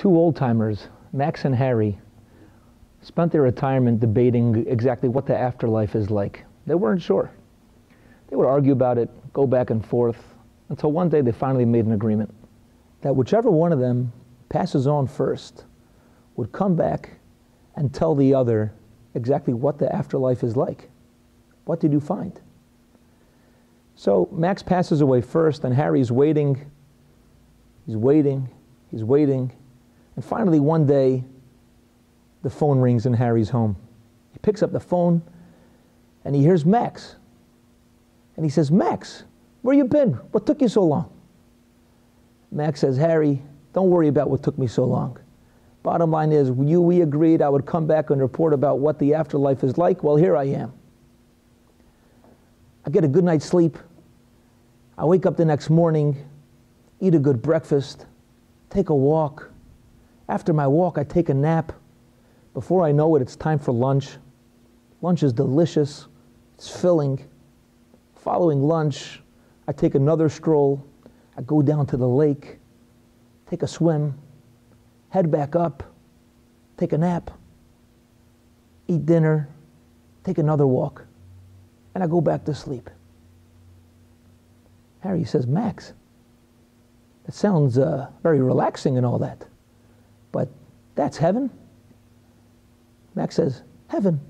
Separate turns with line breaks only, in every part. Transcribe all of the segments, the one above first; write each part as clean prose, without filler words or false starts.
Two old-timers, Max and Harry, spent their retirement debating exactly what the afterlife is like. They weren't sure. They would argue about it, go back and forth, until one day they finally made an agreement that whichever one of them passes on first would come back and tell the other exactly what the afterlife is like. What did you find? So Max passes away first, and Harry's waiting. He's waiting. He's waiting. And finally, one day, the phone rings in Harry's home. He picks up the phone, and he hears Max. And he says, "Max, where you been? What took you so long?" Max says, "Harry, don't worry about what took me so long. Bottom line is, we agreed I would come back and report about what the afterlife is like. Well, here I am. I get a good night's sleep. I wake up the next morning, eat a good breakfast, take a walk. After my walk, I take a nap. Before I know it, it's time for lunch. Lunch is delicious. It's filling. Following lunch, I take another stroll. I go down to the lake, take a swim, head back up, take a nap, eat dinner, take another walk, and I go back to sleep." Harry says, "Max, that sounds very relaxing and all that, but that's heaven?" Max says, "Heaven?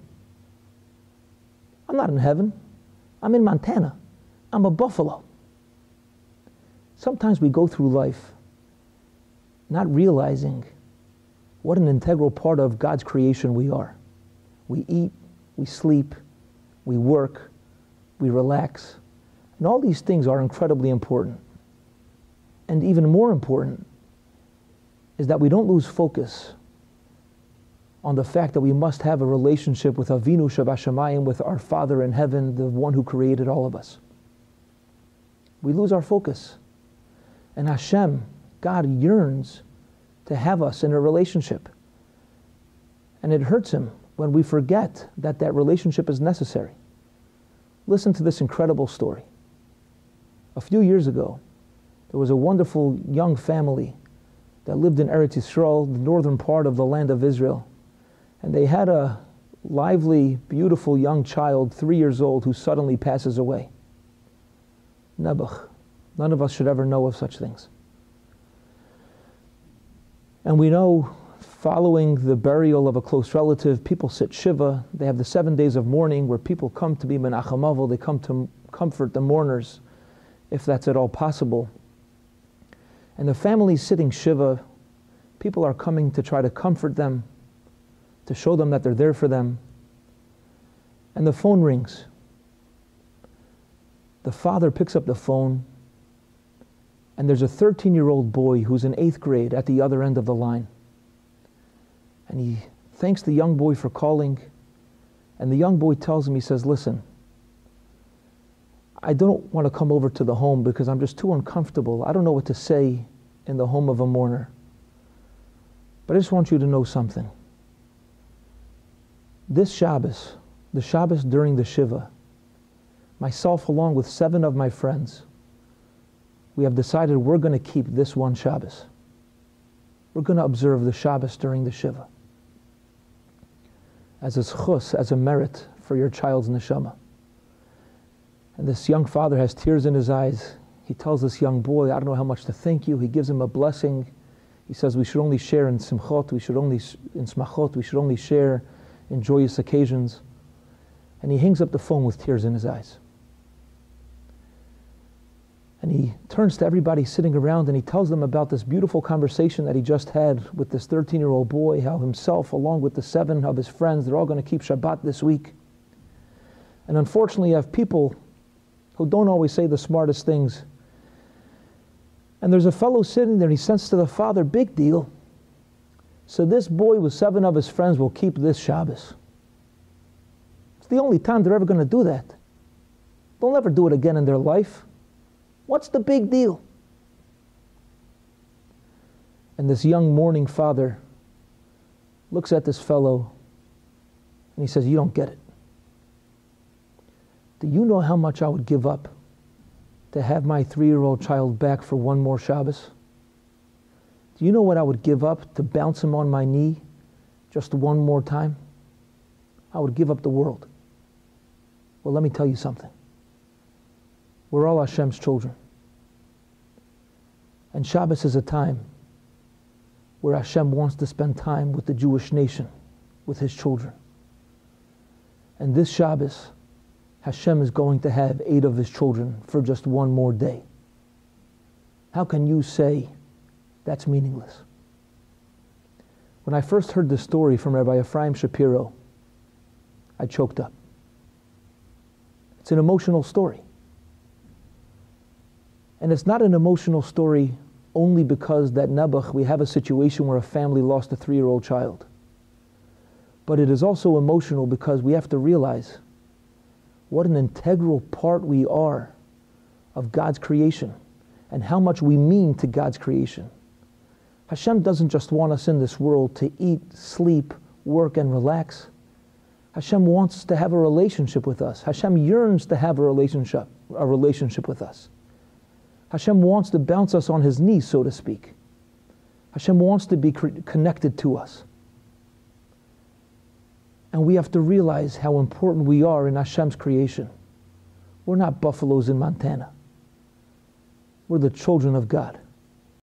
I'm not in heaven. I'm in Montana. I'm a buffalo." Sometimes we go through life not realizing what an integral part of God's creation we are. We eat, we sleep, we work, we relax, and all these things are incredibly important. And even more important is that we don't lose focus on the fact that we must have a relationship with Avinu Shabashamayim, with our Father in heaven, the one who created all of us. We lose our focus. And HaShem, God, yearns to have us in a relationship. And it hurts Him when we forget that that relationship is necessary. Listen to this incredible story. A few years ago, there was a wonderful young family that lived in Eretz Yisrael, the northern part of the land of Israel. And they had a lively, beautiful young child, 3 years old, who suddenly passes away. Nebuch. None of us should ever know of such things. And we know, following the burial of a close relative, people sit Shiva. They have the 7 days of mourning where people come to be Menachem Avil. They come to comfort the mourners, if that's at all possible. And the family's sitting Shiva. People are coming to try to comfort them, to show them that they're there for them. And the phone rings. The father picks up the phone, and there's a 13-year-old boy who's in 8th grade at the other end of the line. And he thanks the young boy for calling, and the young boy tells him, he says, "Listen, I don't want to come over to the home because I'm just too uncomfortable. I don't know what to say in the home of a mourner. But I just want you to know something. This Shabbos, the Shabbos during the Shiva, myself along with 7 of my friends, we have decided we're going to keep this one Shabbos. We're going to observe the Shabbos during the Shiva as a zchus, as a merit for your child's neshama." And this young father has tears in his eyes. He tells this young boy, "I don't know how much to thank you." He gives him a blessing. He says we should only share in simchot, we should only share in joyous occasions. And he hangs up the phone with tears in his eyes. And he turns to everybody sitting around and he tells them about this beautiful conversation that he just had with this 13-year-old boy, how himself, along with the 7 of his friends, they're all going to keep Shabbat this week. And unfortunately, you have people who don't always say the smartest things. And there's a fellow sitting there, and he says to the father, "Big deal. So this boy with 7 of his friends will keep this Shabbos. It's the only time they're ever going to do that. They'll never do it again in their life. What's the big deal?" And this young mourning father looks at this fellow and he says, "You don't get it. Do you know how much I would give up to have my 3-year-old child back for one more Shabbos? Do you know what I would give up to bounce him on my knee just one more time? I would give up the world. Well, let me tell you something. We're all Hashem's children. And Shabbos is a time where Hashem wants to spend time with the Jewish nation, with his children. And this Shabbos, Hashem is going to have 8 of his children for just one more day. How can you say that's meaningless? When I first heard this story from Rabbi Ephraim Shapiro, I choked up. It's an emotional story. And it's not an emotional story only because that Nebuch, we have a situation where a family lost a 3-year-old child. But it is also emotional because we have to realize what an integral part we are of God's creation and how much we mean to God's creation. Hashem doesn't just want us in this world to eat, sleep, work, and relax. Hashem wants to have a relationship with us. Hashem yearns to have a relationship with us. Hashem wants to bounce us on his knees, so to speak. Hashem wants to be connected to us. And we have to realize how important we are in Hashem's creation. We're not buffaloes in Montana. We're the children of God.